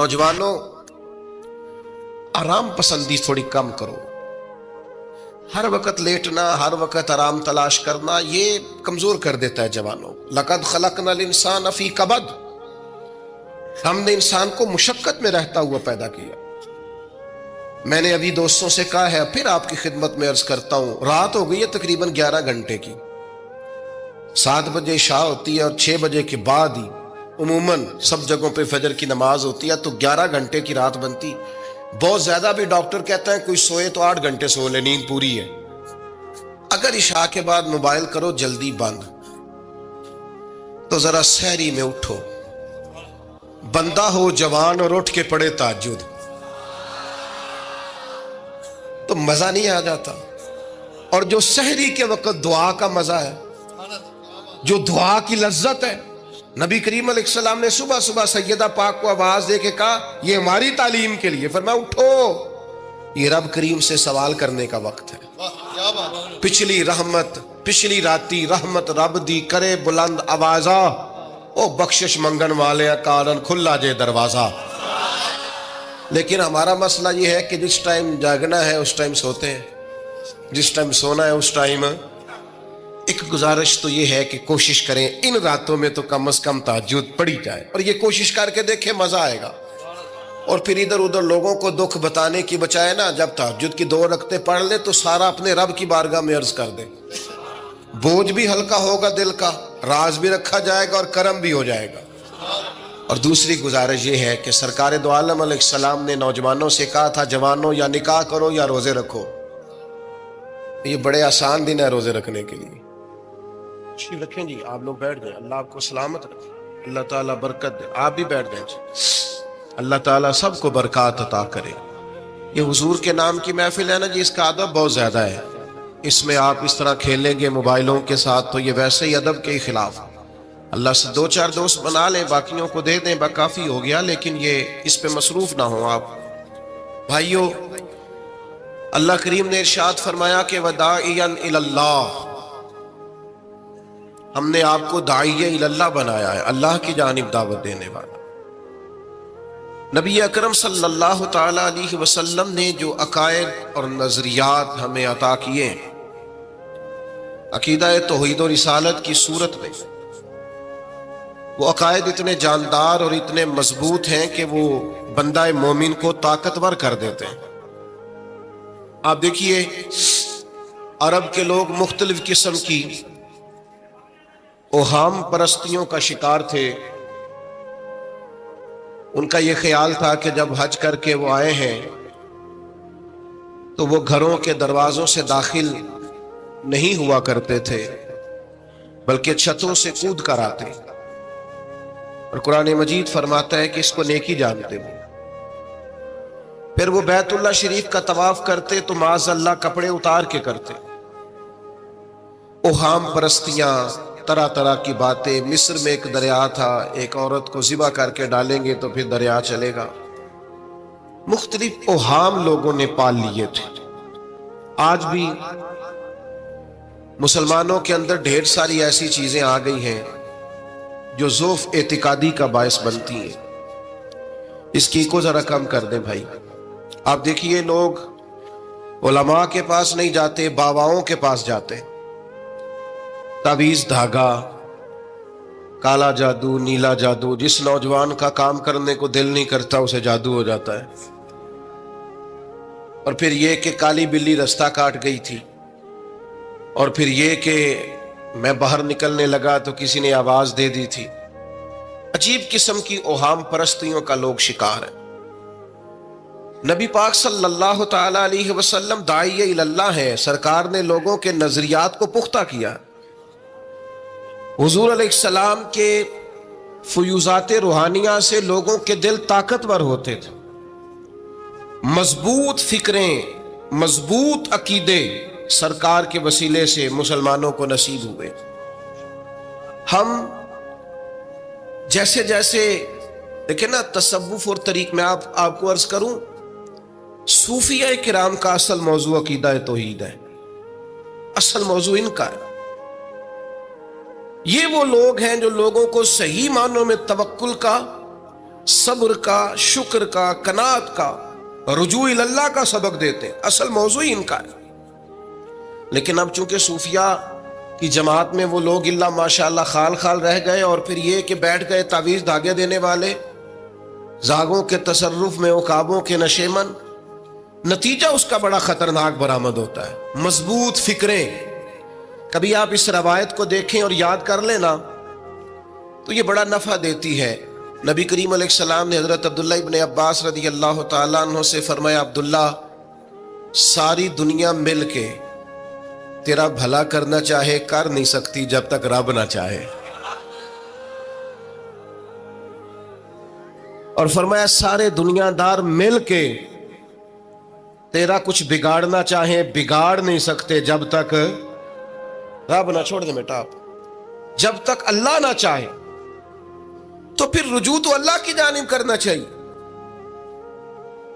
نوجوانوں، آرام پسندی تھوڑی کم کرو. ہر وقت لیٹنا، ہر وقت آرام تلاش کرنا، یہ کمزور کر دیتا ہے جوانوں. لقد خلقنا الانسان فی کبد، ہم نے انسان کو مشقت میں رہتا ہوا پیدا کیا. میں نے ابھی دوستوں سے کہا ہے، پھر آپ کی خدمت میں عرض کرتا ہوں، رات ہو گئی ہے تقریباً 11 گھنٹے کی. 7 بجے عشاء ہوتی ہے اور 6 بجے کے بعد ہی عموماً سب جگہوں پہ فجر کی نماز ہوتی ہے، تو 11 گھنٹے کی رات بنتی. بہت زیادہ بھی ڈاکٹر کہتا ہے کوئی سوئے تو 8 گھنٹے سو لے، نیند پوری ہے. اگر عشاء کے بعد موبائل کرو جلدی بند، تو ذرا سحری میں اٹھو. بندہ ہو جوان اور اٹھ کے پڑھے تہجد تو مزہ نہیں آ جاتا. اور جو سحری کے وقت دعا کا مزہ ہے، جو دعا کی لذت ہے، نبی کریم علیہ السلام نے صبح صبح سیدہ پاک کو آواز دے کے کہا یہ ہماری تعلیم کے لیے، فرمایا اٹھو، یہ رب کریم سے سوال کرنے کا وقت ہے. پچھلی رحمت، پچھلی راتی رحمت رب دی کرے بلند آوازہ، او بخشش منگن والے کارن کھلا جے دروازہ. لیکن ہمارا مسئلہ یہ ہے کہ جس ٹائم جاگنا ہے اس ٹائم سوتے ہیں، جس ٹائم سونا ہے اس ٹائم. ایک گزارش تو یہ ہے کہ کوشش کریں ان راتوں میں تو کم از کم تہجد پڑھی جائے، اور یہ کوشش کر کے دیکھیں مزہ آئے گا. اور پھر ادھر ادھر لوگوں کو دکھ بتانے کی بچائے نا، جب تہجد کی 2 رکعتیں پڑھ لے تو سارا اپنے رب کی بارگاہ میں عرض کر دے. بوجھ بھی ہلکا ہوگا دل کا، راز بھی رکھا جائے گا اور کرم بھی ہو جائے گا. اور دوسری گزارش یہ ہے کہ سرکار دو عالم علیہ السلام نے نوجوانوں سے کہا تھا، جوانوں یا نکاح کرو یا روزے رکھو. یہ بڑے آسان دن ہے روزے رکھنے کے لیے. تشریف رکھیں جی، آپ لوگ بیٹھ جائیں، اللہ آپ کو سلامت رکھے، اللہ تعالیٰ برکت دے. آپ بھی بیٹھ جائیں جی، اللہ تعالیٰ سب کو برکات عطا کرے. یہ حضور کے نام کی محفل ہے نا جی، اس کا ادب بہت زیادہ ہے. اس میں آپ اس طرح کھیلیں گے موبائلوں کے ساتھ تو یہ ویسے ہی ادب کے خلاف. اللہ سے 2-4 دوست بنا لیں، باقیوں کو دے دیں، کافی ہو گیا. لیکن یہ اس پہ مصروف نہ ہوں آپ بھائیو. اللہ کریم نے ارشاد فرمایا کہ وَدَاعِيًا إِلَى اللَّهِ، ہم نے آپ کو داعیہ اللہ بنایا ہے، اللہ کی جانب دعوت دینے والا. نبی اکرم صلی اللہ تعالی علیہ وسلم نے جو عقائد اور نظریات ہمیں عطا کیے عقیدہ توحید و رسالت کی صورت میں، وہ عقائد اتنے جاندار اور اتنے مضبوط ہیں کہ وہ بندہ مومن کو طاقتور کر دیتے ہیں. آپ دیکھیے عرب کے لوگ مختلف قسم کی اوہام پرستیوں کا شکار تھے. ان کا یہ خیال تھا کہ جب حج کر کے وہ آئے ہیں تو وہ گھروں کے دروازوں سے داخل نہیں ہوا کرتے تھے، بلکہ چھتوں سے کود کر آتے. اور قرآن مجید فرماتا ہے کہ اس کو نیکی جانتے ہو. پھر وہ بیت اللہ شریف کا طواف کرتے تو معاذ اللہ کپڑے اتار کے کرتے. اوہام پرستیاں، طرح طرح کی باتیں. مصر میں ایک دریا تھا، ایک عورت کو ذبح کر کے ڈالیں گے تو پھر دریا چلے گا. مختلف اوہام لوگوں نے پال لیے تھے. آج بھی مسلمانوں کے اندر ڈھیر ساری ایسی چیزیں آ گئی ہیں جو ضعف اعتقادی کا باعث بنتی ہیں. اس کی کو ذرا کم کر دیں بھائی. آپ دیکھیے لوگ علماء کے پاس نہیں جاتے، باباؤں کے پاس جاتے. تعویذ، دھاگا، کالا جادو، نیلا جادو. جس نوجوان کا کام کرنے کو دل نہیں کرتا اسے جادو ہو جاتا ہے. اور پھر یہ کہ کالی بلی رستہ کاٹ گئی تھی، اور پھر یہ کہ میں باہر نکلنے لگا تو کسی نے آواز دے دی تھی. عجیب قسم کی اوہام پرستیوں کا لوگ شکار ہیں. نبی پاک صلی اللہ تعالی علیہ وسلم داعیہ اللہ ہے. سرکار نے لوگوں کے نظریات کو پختہ کیا. حضور علیہ السلام کے فیوزات روحانیہ سے لوگوں کے دل طاقتور ہوتے تھے. مضبوط فکریں، مضبوط عقیدے سرکار کے وسیلے سے مسلمانوں کو نصیب ہوئے. ہم جیسے جیسے دیکھیں نا تصوف اور طریق میں آپ کو عرض کروں، صوفیہ کرام کا اصل موضوع عقیدہ توحید ہے. اصل موضوع ان کا ہے. یہ وہ لوگ ہیں جو لوگوں کو صحیح معنوں میں توکل کا صبر کا، شکر کا، قناعت کا، رجوع اللہ کا سبق دیتے ہیں. اصل موضوع ہی ان کا ہے. لیکن اب چونکہ صوفیہ کی جماعت میں وہ لوگ اللہ ماشاءاللہ خال خال رہ گئے، اور پھر یہ کہ بیٹھ گئے تعویذ دھاگے دینے والے، زاغوں کے تصرف میں، عقابوں کے نشے من. نتیجہ اس کا بڑا خطرناک برآمد ہوتا ہے. مضبوط فکریں کبھی آپ اس روایت کو دیکھیں اور یاد کر لیں نا تو یہ بڑا نفع دیتی ہے. نبی کریم علیہ السلام نے حضرت عبداللہ ابن عباس رضی اللہ تعالیٰ عنہ سے فرمایا، عبداللہ، ساری دنیا مل کے تیرا بھلا کرنا چاہے کر نہیں سکتی جب تک رب نہ چاہے. اور فرمایا سارے دنیا دار مل کے تیرا کچھ بگاڑنا چاہیں بگاڑ نہیں سکتے جب تک رب نہ چھوڑ دے بیٹا آپ، جب تک اللہ نہ چاہے. تو پھر رجوع تو اللہ کی جانب کرنا چاہیے.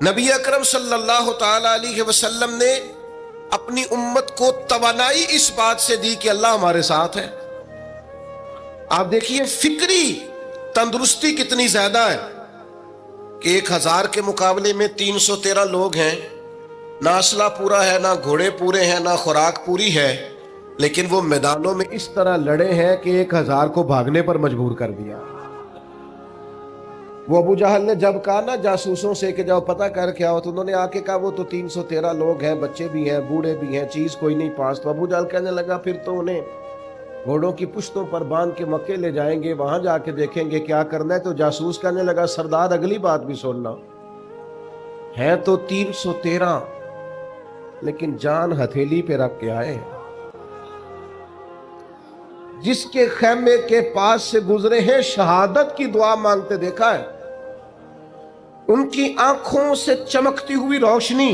نبی اکرم صلی اللہ تعالی علیہ وسلم نے اپنی امت کو توانائی اس بات سے دی کہ اللہ ہمارے ساتھ ہے. آپ دیکھیے فکری تندرستی کتنی زیادہ ہے کہ 1000 کے مقابلے میں 313 لوگ ہیں، نہ اسلحہ پورا ہے، نہ گھوڑے پورے ہیں، نہ خوراک پوری ہے، لیکن وہ میدانوں میں اس طرح لڑے ہیں کہ 1000 کو بھاگنے پر مجبور کر دیا. وہ ابو جہل نے جب کہا نا جاسوسوں سے کہ جاؤ پتہ کر کے آؤ، تو انہوں نے آ کے کہا وہ تو 313 لوگ ہیں، بچے بھی ہیں، بوڑھے بھی ہیں، چیز کوئی نہیں پاس. تو ابو جہل کہنے لگا پھر تو انہیں گھوڑوں کی پشتوں پر باندھ کے مکے لے جائیں گے، وہاں جا کے دیکھیں گے کیا کرنا ہے. تو جاسوس کہنے لگا سردار اگلی بات بھی سننا، ہے تو 313 لیکن جان ہتھیلی پہ رکھ کے آئے. جس کے خیمے کے پاس سے گزرے ہیں شہادت کی دعا مانگتے دیکھا ہے. ان کی آنکھوں سے چمکتی ہوئی روشنی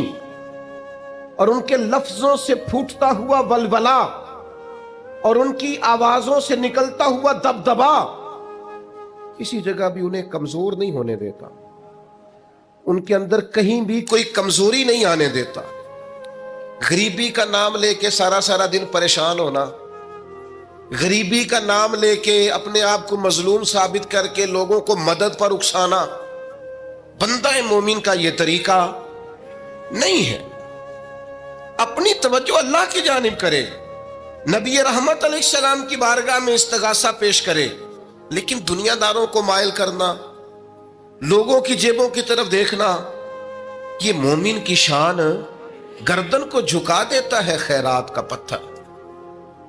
اور ان کے لفظوں سے پھوٹتا ہوا ولولہ اور ان کی آوازوں سے نکلتا ہوا دبدبا کسی جگہ بھی انہیں کمزور نہیں ہونے دیتا. ان کے اندر کہیں بھی کوئی کمزوری نہیں آنے دیتا. غریبی کا نام لے کے سارا سارا دن پریشان ہونا، غریبی کا نام لے کے اپنے آپ کو مظلوم ثابت کر کے لوگوں کو مدد پر اکسانا، بندہ مومن کا یہ طریقہ نہیں ہے. اپنی توجہ اللہ کی جانب کرے، نبی رحمت علیہ السلام کی بارگاہ میں استغاثہ پیش کرے. لیکن دنیا داروں کو مائل کرنا، لوگوں کی جیبوں کی طرف دیکھنا، یہ مومن کی شان گردن کو جھکا دیتا ہے. خیرات کا پتھر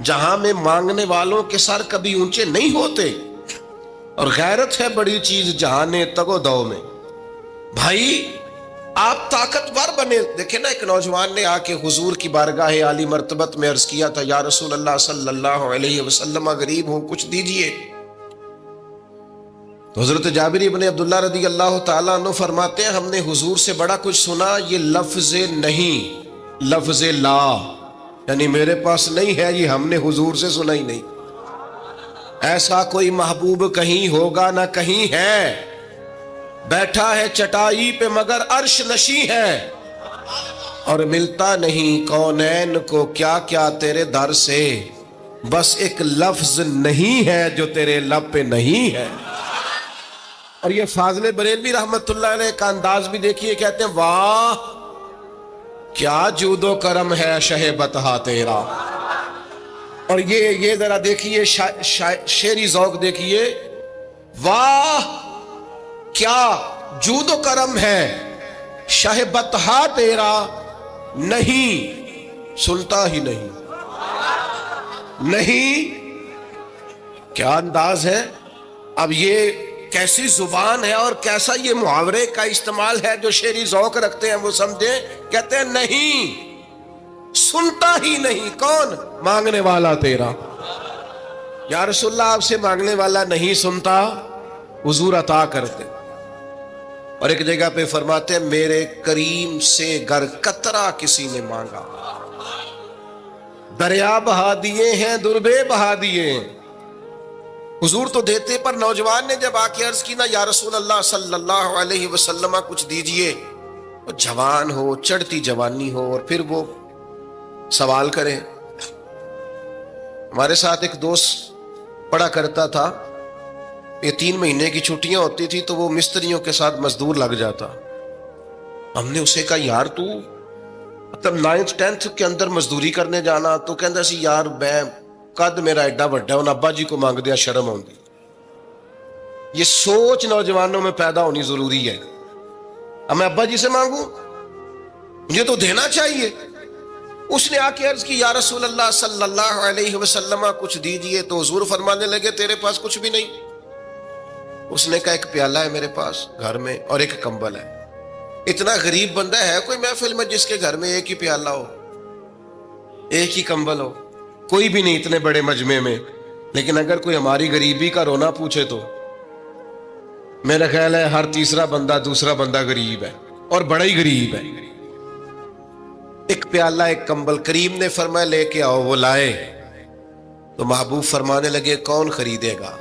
جہاں میں مانگنے والوں کے سر کبھی اونچے نہیں ہوتے، اور غیرت ہے بڑی چیز جہانے تگ و دو میں. بھائی آپ طاقتور بنے. دیکھیں نا ایک نوجوان نے آ کے حضور کی بارگاہ عالی مرتبت میں عرض کیا تھا، یا رسول اللہ صلی اللہ علیہ وسلم غریب ہوں کچھ دیجئے. تو حضرت جابر ابن عبداللہ رضی اللہ تعالیٰ عنہ فرماتے ہیں ہم نے حضور سے بڑا کچھ سنا، یہ لفظ نہیں لفظ لا، یعنی میرے پاس نہیں ہے، یہ ہم نے حضور سے سنا ہی نہیں. ایسا کوئی محبوب کہیں ہوگا نہ کہیں ہے، بیٹھا ہے چٹائی پہ مگر عرش نشیں ہے، اور ملتا نہیں کونین کو کیا کیا تیرے در سے، بس ایک لفظ نہیں ہے جو تیرے لب پہ نہیں ہے. اور یہ فاضل بریلوی رحمت اللہ علیہ کا انداز بھی دیکھیے، کہتے ہیں واہ کیا جود و کرم ہے شہ بطحا تیرا. اور یہ ذرا دیکھیے شعری ذوق دیکھیے، واہ کیا جود و کرم ہے شہ بطحا تیرا، نہیں سنتا ہی نہیں. نہیں کیا انداز ہے. اب یہ کیسی زبان ہے اور کیسا یہ محاورے کا استعمال ہے جو شعری ذوق رکھتے ہیں وہ سمجھیں. کہتے ہیں نہیں سنتا ہی نہیں. کون؟ مانگنے والا تیرا. یا رسول اللہ آپ سے مانگنے والا نہیں سنتا، حضور عطا کرتے. اور ایک جگہ پہ فرماتے ہیں میرے کریم سے گر قطرہ کسی نے مانگا، دریا بہا دیے ہیں دربے بہا دیے ہیں. حضور تو دیتے، پر نوجوان نے جب آ کے عرض کی نا یا رسول اللہ صلی اللہ علیہ وسلم کچھ دیجئے، وہ جوان ہو، چڑھتی جوانی ہو، اور پھر وہ سوال کرے. ہمارے ساتھ ایک دوست پڑھا کرتا تھا، یہ 3 مہینے کی چھٹیاں ہوتی تھی تو وہ مستریوں کے ساتھ مزدور لگ جاتا. ہم نے اسے کہا یار تو مطلب 9th 10th کے اندر مزدوری کرنے جانا, تو کہندا سی یار میں قد میرا ایڈا بڑا ہے, ان ابا جی کو مانگ دیا شرم آؤندی. یہ سوچ نوجوانوں میں پیدا ہونی ضروری ہے. اب میں ابا جی سے مانگوں, مجھے تو دینا چاہیے. اس نے آ کے عرض کی یا رسول اللہ صلی اللہ علیہ وسلم کچھ دیجئے, تو حضور فرمانے لگے تیرے پاس کچھ بھی نہیں. اس نے کہا ایک پیالہ ہے میرے پاس گھر میں اور ایک کمبل ہے. اتنا غریب بندہ ہے کوئی محفل میں جس کے گھر میں ایک ہی پیالہ ہو, ایک ہی کمبل ہو؟ کوئی بھی نہیں اتنے بڑے مجمع میں. لیکن اگر کوئی ہماری غریبی کا رونا پوچھے تو میرا خیال ہے ہر تیسرا بندہ دوسرا بندہ غریب ہے, اور بڑا ہی غریب ہے. ایک پیالہ ایک کمبل. کریم نے فرمایا لے کے آؤ. وہ لائے تو محبوب فرمانے لگے کون خریدے گا؟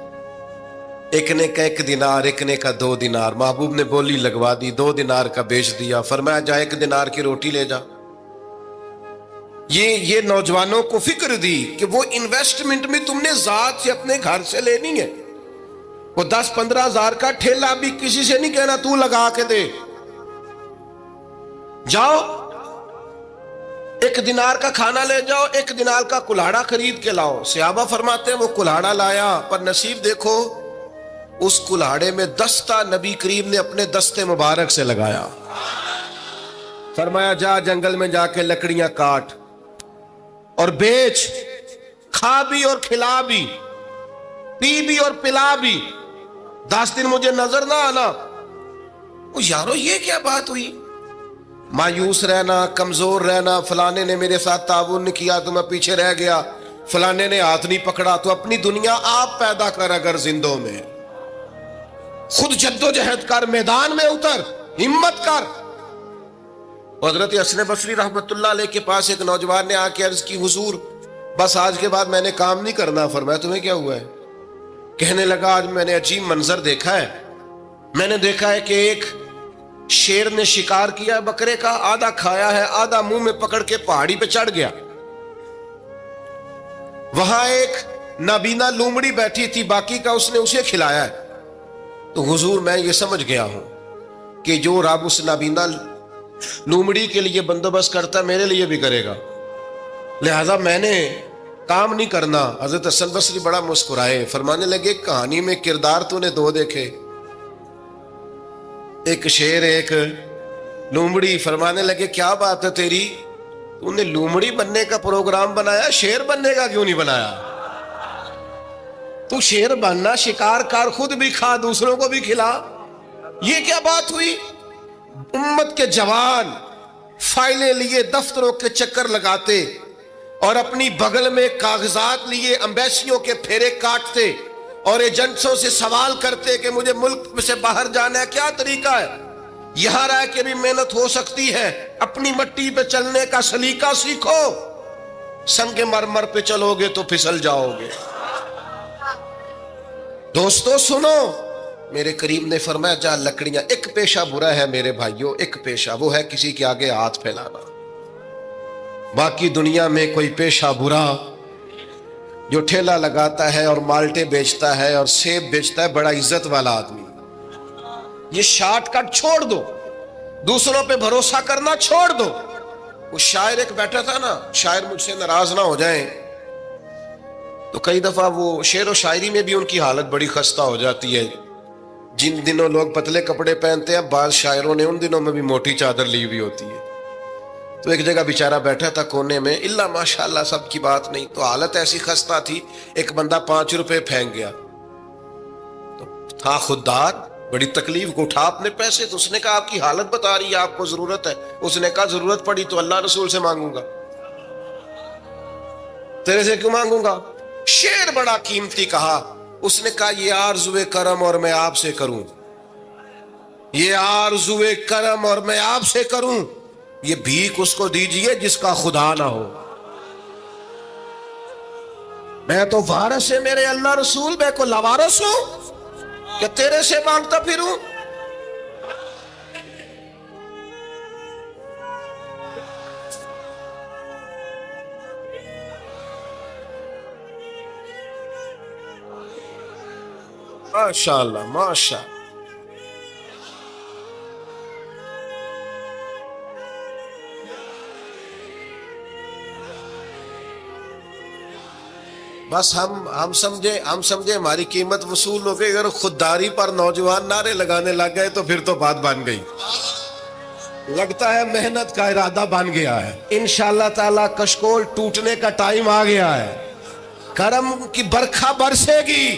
ایک نے کہا 1 دینار, ایک نے کہا 2 دینار. محبوب نے بولی لگوا دی, 2 دینار کا بیچ دیا. فرمایا جا 1 دینار کی روٹی لے جا. یہ نوجوانوں کو فکر دی کہ وہ انویسٹمنٹ میں تم نے ذات سے اپنے گھر سے لینی ہے. وہ 10-15 ہزار کا ٹھیلا بھی کسی سے نہیں کہنا تو لگا کے دے. جاؤ 1 دینار کا کھانا لے جاؤ, 1 دینار کا کلاڑا خرید کے لاؤ. صحابہ فرماتے ہیں وہ کلاڑا لایا, پر نصیب دیکھو اس کلاڑے میں دستہ نبی کریم نے اپنے دستے مبارک سے لگایا. فرمایا جا جنگل میں جا کے لکڑیاں کاٹ اور بیچ, کھا بھی اور کھلا بھی, پی بھی اور پلا بھی, 10 دن مجھے نظر نہ آنا. یارو یہ کیا بات ہوئی؟ مایوس رہنا, کمزور رہنا, فلانے نے میرے ساتھ تعاون نہیں کیا تو میں پیچھے رہ گیا, فلانے نے ہاتھ نہیں پکڑا. تو اپنی دنیا آپ پیدا کر, اگر زندوں میں خود جد و جہد کر, میدان میں اتر, ہمت کر. حضرت حسن بصری رحمت اللہ علیہ کے پاس ایک نوجوان نے آ کے عرض کی حضور بس آج کے بعد میں نے کام نہیں کرنا. فرمایا تمہیں کیا ہوا ہے؟ کہنے لگا آج میں نے عجیب منظر دیکھا ہے. میں نے دیکھا ہے کہ ایک شیر نے شکار کیا بکرے کا, آدھا کھایا ہے, آدھا منہ میں پکڑ کے پہاڑی پہ چڑھ گیا. وہاں ایک نابینا لومڑی بیٹھی تھی, باقی کا اس نے اسے کھلایا ہے. تو حضور میں یہ سمجھ گیا ہوں کہ جو رب اس نابینا لومڑی کے لیے بندوبست کرتا میرے لیے بھی کرے گا, لہذا میں نے کام نہیں کرنا. حضرت حسن بصری بڑا مسکرائے, فرمانے لگے کہانی میں کردار تو نے 2 دیکھے, ایک شیر ایک لومڑی. فرمانے لگے کیا بات ہے تیری, تو نے لومڑی بننے کا پروگرام بنایا, شیر بننے کا کیوں نہیں بنایا؟ تو شیر بننا, شکار کر, خود بھی کھا دوسروں کو بھی کھلا. یہ کیا بات ہوئی؟ امت کے جوان فائلیں لیے دفتروں کے چکر لگاتے اور اپنی بغل میں کاغذات لیے امبیسیوں کے پھیرے کاٹتے اور ایجنٹوں سے سوال کرتے کہ مجھے ملک سے باہر جانا ہے, کیا طریقہ ہے؟ یہاں رہ کے بھی محنت ہو سکتی ہے, اپنی مٹی پہ چلنے کا سلیقہ سیکھو. سنگ مرمر پہ چلو گے تو پھسل جاؤ گے. دوستو سنو, میرے کریم نے فرمایا جا لکڑیاں. ایک پیشہ برا ہے میرے بھائیوں, ایک پیشہ, وہ ہے کسی کے آگے ہاتھ پھیلانا. باقی دنیا میں کوئی پیشہ برا جو ٹھیلا لگاتا ہے اور مالٹے بیچتا ہے اور سیب بیچتا ہے, بڑا عزت والا آدمی. یہ شارٹ کٹ چھوڑ دو, دوسروں پہ بھروسہ کرنا چھوڑ دو. وہ شاعر ایک بیٹھا تھا نا, شاعر مجھ سے ناراض نہ ہو جائیں, تو کئی دفعہ وہ شعر و شاعری میں بھی ان کی حالت بڑی خستہ ہو جاتی ہے. جن دنوں لوگ پتلے کپڑے پہنتے ہیں, بعض شاعروں نے ان دنوں میں بھی موٹی چادر لی ہوئی ہوتی ہے. تو ایک جگہ بیچارہ بیٹھا تھا کونے میں, اللہ ماشاءاللہ سب کی بات نہیں, تو حالت ایسی خستہ تھی. ایک بندہ 5 روپے پھینک گیا, تو تھا خوددار, بڑی تکلیف کو اٹھا اپنے پیسے. تو اس نے کہا آپ کی حالت بتا رہی ہے, آپ کو ضرورت ہے. اس نے کہا ضرورت پڑی تو اللہ رسول سے مانگوں گا, تیرے سے کیوں مانگوں گا؟ شعر بڑا قیمتی کہا. اس نے کہا یہ آرزوئے کرم اور میں آپ سے کروں, یہ آرزوئے کرم اور میں آپ سے کروں, یہ بھیک اس کو دیجئے جس کا خدا نہ ہو. میں تو وارث ہے میرے اللہ رسول, میں کو لوارث ہوں کہ تیرے سے مانگتا پھروں. ماشاء اللہ ماشاء اللہ. بس ہم سمجھے ہماری قیمت وصول ہو گئی. اگر خودداری پر نوجوان نعرے لگانے لگ گئے تو پھر تو بات بن گئی. لگتا ہے محنت کا ارادہ بن گیا ہے. انشاءاللہ تعالی کشکول ٹوٹنے کا ٹائم آ گیا ہے. کرم کی برکھا برسے گی.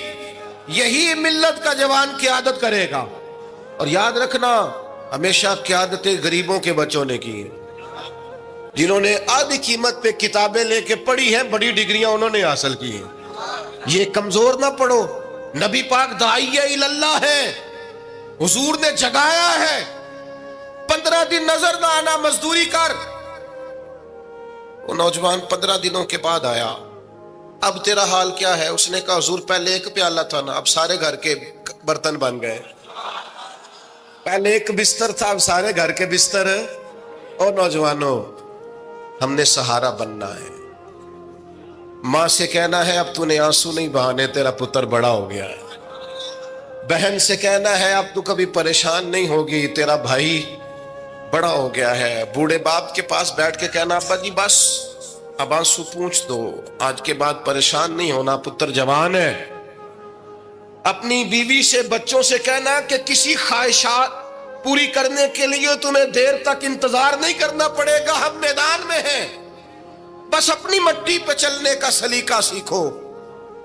یہی ملت کا جوان قیادت کرے گا. اور یاد رکھنا ہمیشہ قیادتیں غریبوں کے بچوں نے کی ہیں. جنہوں نے آدھی قیمت پہ کتابیں لے کے پڑھی ہیں, بڑی ڈگریاں انہوں نے حاصل کی ہیں. یہ کمزور نہ پڑھو. نبی پاک داعیہ اللہ ہے, حضور نے جگایا ہے. 15 دن نظر نہ آنا, مزدوری کر. وہ نوجوان 15 دنوں کے بعد آیا. اب تیرا حال کیا ہے؟ اس نے کہا حضور پہلے ایک پیالہ تھا نا, اب سارے گھر کے برتن بن گئے. پہلے ایک بستر تھا, اب سارے گھر کے بستر. اور نوجوانوں, ہم نے سہارا بننا ہے. ماں سے کہنا ہے اب تو نے آنسو نہیں بہانے, تیرا پتر بڑا ہو گیا ہے. بہن سے کہنا ہے اب تو کبھی پریشان نہیں ہوگی, تیرا بھائی بڑا ہو گیا ہے. بوڑھے باپ کے پاس بیٹھ کے کہنا ابا جی بس اب آنسو پوچھ دو, آج کے بعد پریشان نہیں ہونا, پتر جوان ہے. اپنی بیوی سے بچوں سے کہنا کہ کسی خواہشات پوری کرنے کے لیے تمہیں دیر تک انتظار نہیں کرنا پڑے گا, ہم میدان میں ہیں. بس اپنی مٹی پہ چلنے کا سلیقہ سیکھو.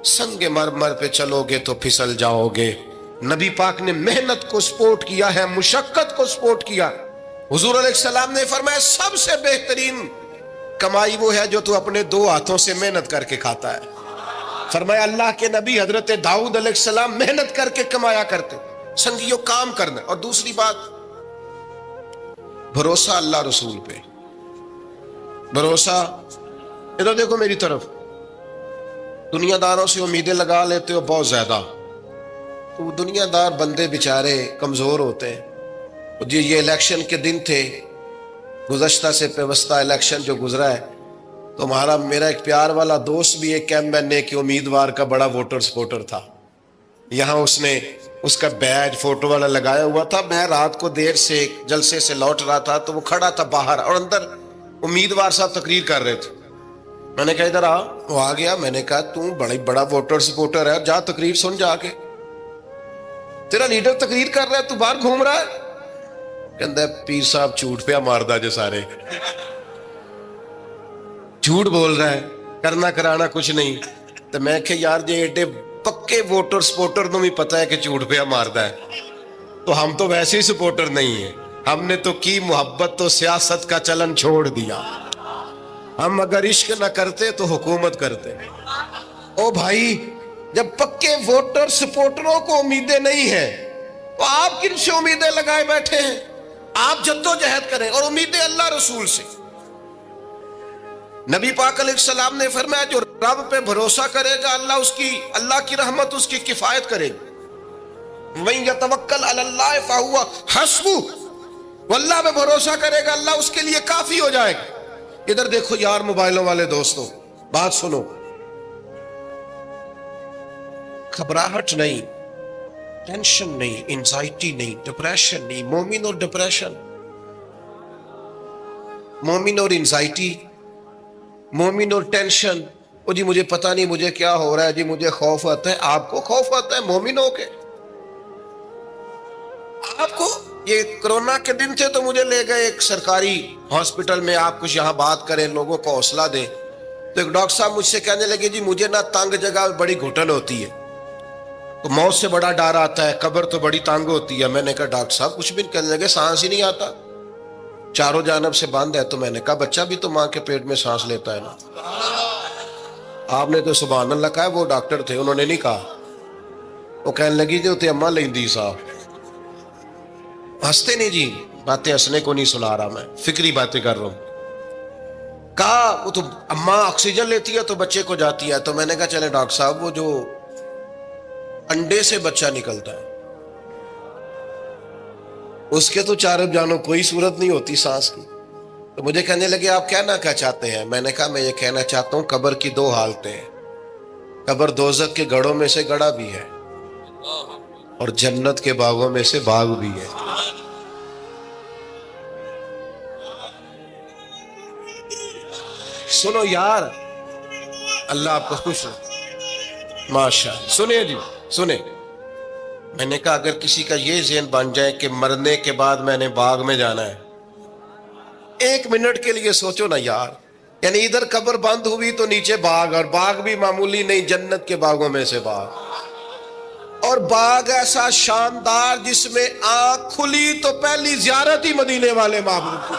سنگ مرمر پہ چلو گے تو پھسل جاؤ گے. نبی پاک نے محنت کو سپورٹ کیا ہے, مشقت کو سپورٹ کیا. حضور علیہ السلام نے فرمایا سب سے بہترین کمائی وہ ہے جو تو اپنے 2 ہاتھوں سے محنت کر کے کھاتا ہے. فرمایا اللہ کے نبی حضرت داؤد علیہ السلام محنت کر کے کمایا کرتے. سنگیوں کام کرنا. اور دوسری بات, بھروسہ اللہ رسول پہ. بھروسہ, ادھر دیکھو میری طرف. دنیا داروں سے امیدیں لگا لیتے ہو بہت زیادہ, تو دنیا دار بندے بیچارے کمزور ہوتے ہیں. جی یہ الیکشن کے دن تھے, گزشتہ سے پیوستہ الیکشن جو گزرا ہے, تو میرا ایک پیار والا دوست بھی ایک ایم این اے کے امیدوار کا بڑا ووٹر سپورٹر تھا. یہاں اس نے اس کا بیج فوٹو والا لگایا ہوا تھا. میں رات کو دیر سے جلسے سے لوٹ رہا تھا تو وہ کھڑا تھا باہر, اور اندر امیدوار صاحب تقریر کر رہے تھے. میں نے کہا ادھر آ. وہ آ گیا. میں نے کہا تو بڑا ووٹر سپورٹر ہے, جا تقریر سن جا کے. تیرا لیڈر تقریر کر رہا ہے, تو باہر گھوم رہا ہے. کہندا ہے پیر صاحب جھوٹ پہ ماردا جو سارے, جھوٹ بول رہا ہے, کرنا کرانا کچھ نہیں. تو میں کہ یار جی ایڈے پکے ووٹر سپورٹر نو بھی پتا ہے کہ جھوٹ پہ ماردا ہے, تو ہم تو ویسے ہی سپورٹر نہیں ہیں. ہم نے تو کی محبت تو سیاست کا چلن چھوڑ دیا. ہم اگر عشق نہ کرتے تو حکومت کرتے. او بھائی, جب پکے ووٹر سپورٹروں کو امیدیں نہیں ہیں تو آپ کن سے امیدیں لگائے بیٹھے ہیں؟ آپ جدوجہد کریں, اور امیدیں اللہ رسول سے. نبی پاک علیہ السلام نے فرمایا جو رب پہ بھروسہ کرے گا اللہ کی رحمت اس کی کفایت کرے گی. وَإِن يَتَوَكَّلْ عَلَى اللَّهِ فَهُوَ حَسْبُهُ, وہ اللہ پہ بھروسہ کرے گا اللہ اس کے لیے کافی ہو جائے گا. ادھر دیکھو یار موبائلوں والے دوستوں, بات سنو. گھبراہٹ نہیں, ٹینشن نہیں, انزائٹی نہیں, ڈپریشن نہیں. مومن اور ڈپریشن, مومن اور انزائٹی, مومن اور ٹینشن. او جی مجھے پتہ نہیں مجھے کیا ہو رہا ہے, جی مجھے خوف آتا ہے. آپ کو خوف آتا ہے مومن ہو کے؟ آپ کو یہ کرونا کے دن تھے تو مجھے لے گئے ایک سرکاری ہاسپٹل میں, آپ کچھ یہاں بات کریں, لوگوں کو حوصلہ دیں. تو ایک ڈاکٹر صاحب مجھ سے کہنے لگے جی مجھے نہ تنگ جگہ بڑی گھٹن ہوتی ہے, تو موت سے بڑا ڈر آتا ہے, قبر تو بڑی تنگ ہوتی ہے. میں نے کہا ڈاکٹر صاحب کچھ بھی. کہنے لگے سانس ہی نہیں آتا, چاروں جانب سے بند ہے. تو میں نے کہا بچہ بھی تو ماں کے پیٹ میں سانس لیتا ہے نا. آپ نے تو سبحان اللہ کہا. وہ ڈاکٹر تھے, انہوں نے نہیں کہا. وہ کہنے لگی جو تے اماں لیندی صاحب. ہنستے نہیں جی, باتیں ہنسنے کو نہیں سنا رہا, میں فکری باتیں کر رہا ہوں. کہا وہ تو اماں آکسیجن لیتی ہے تو بچے کو جاتی ہے. تو میں نے کہا چلے ڈاکٹر صاحب وہ جو انڈے سے بچہ نکلتا ہے اس کے تو چاروں جانوں کوئی صورت نہیں ہوتی سانس کی. تو مجھے کہنے لگے آپ کہنا کیا چاہتے ہیں؟ میں نے کہا میں یہ کہنا چاہتا ہوں قبر کی 2 حالتیں ہیں. قبر دوزخ کے گڑھوں میں سے گڑھا بھی ہے, اور جنت کے باغوں میں سے باغ بھی ہے. سنو یار، اللہ آپ کو خوش ہو. ماشاء سنیں جی سنیں. میں نے کہا اگر کسی کا یہ ذہن بن جائے کہ مرنے کے بعد میں نے باغ میں جانا ہے، 1 منٹ کے لیے سوچو نا یار. یعنی ادھر قبر بند ہوئی تو نیچے باغ، اور باغ بھی معمولی نہیں، جنت کے باغوں میں سے باغ. اور باغ ایسا شاندار جس میں آنکھ کھلی تو پہلی زیارت ہی مدینے والے محبوب کی.